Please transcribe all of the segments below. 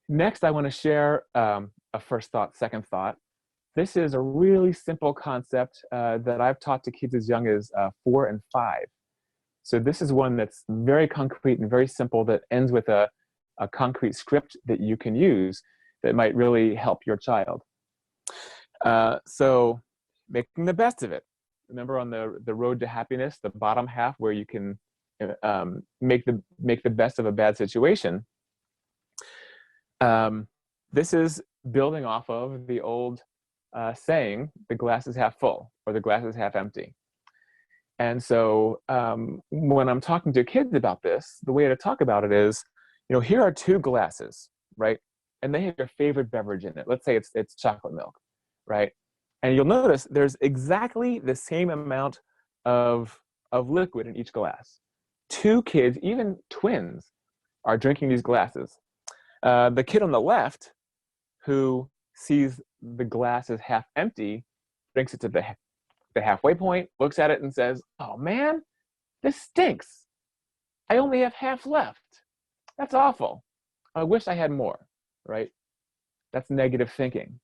Next, I want to share a first thought, second thought. This is a really simple concept that I've taught to kids as young as 4 and 5. So this is one that's very concrete and very simple that ends with a concrete script that you can use that might really help your child. So making the best of it. Remember on the road to happiness, the bottom half where you can make the best of a bad situation. This is building off of the old saying, the glass is half full or the glass is half empty. And so when I'm talking to kids about this, the way to talk about it is, here are 2 glasses, right? And they have your favorite beverage in it. Let's say it's chocolate milk, right? And you'll notice there's exactly the same amount of liquid in each glass. 2 kids, even twins, are drinking these glasses. The kid on the left, who sees the glass as half empty, drinks it to the halfway point, looks at it and says, "Oh man, this stinks. I only have half left. That's awful. I wish I had more," right? That's negative thinking.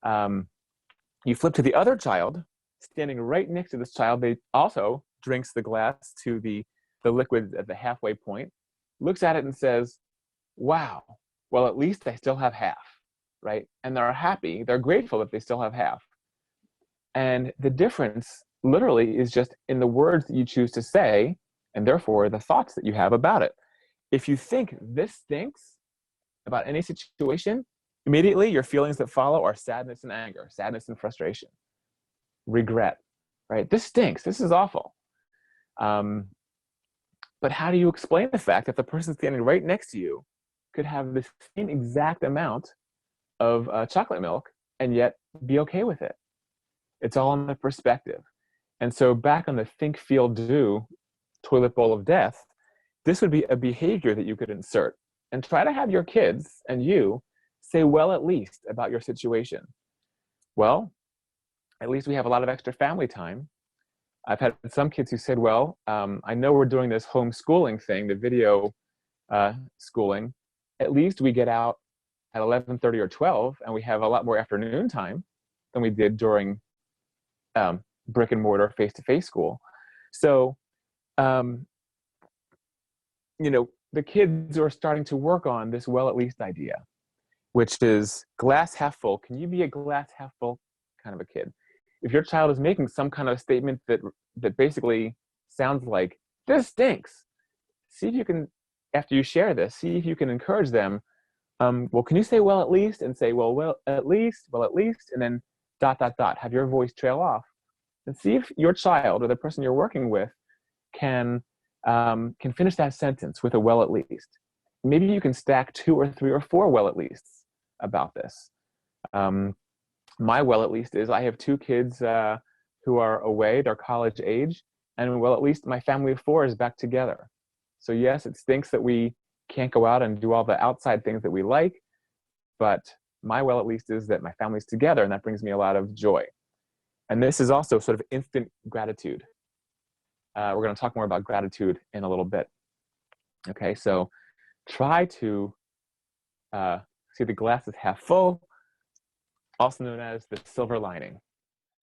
You flip to the other child, standing right next to this child. They also drinks the glass to the liquid at the halfway point, looks at it and says, "Wow, well, at least I still have half," right? And they're happy, they're grateful that they still have half. And the difference literally is just in the words that you choose to say, and therefore the thoughts that you have about it. If you think this stinks about any situation, immediately your feelings that follow are sadness and anger, sadness and frustration, regret, right? This stinks, this is awful. But how do you explain the fact that the person standing right next to you could have the same exact amount of chocolate milk and yet be okay with it? It's all in the perspective. And so back on the think, feel, do toilet bowl of death, this would be a behavior that you could insert and try to have your kids and you say, "Well, at least," about your situation. Well, at least we have a lot of extra family time. I've had some kids who said, "Well, I know we're doing this homeschooling thing, the video schooling. At least we get out at 11:30 or 12 and we have a lot more afternoon time than we did during brick and mortar face-to-face school." So, the kids are starting to work on this "well, at least" idea, which is glass half full. Can you be a glass half full kind of a kid? If your child is making some kind of statement that basically sounds like, "This stinks," see if you can, after you share this, see if you can encourage them. Well, can you say "well, at least," and say, well, at least, and then ... have your voice trail off, and see if your child or the person you're working with can finish that sentence with a "well, at least." Maybe you can stack 2 or 3 or 4 "well, at leasts" about this. My "well, at least" is I have 2 kids who are away, they're college age, and well, at least my family of 4 is back together. So yes, it stinks that we can't go out and do all the outside things that we like, but my "well, at least" is that my family's together, and that brings me a lot of joy. And this is also sort of instant gratitude. We're going to talk more about gratitude in a little bit. Okay, so try to see the glass is half full, also known as the silver lining.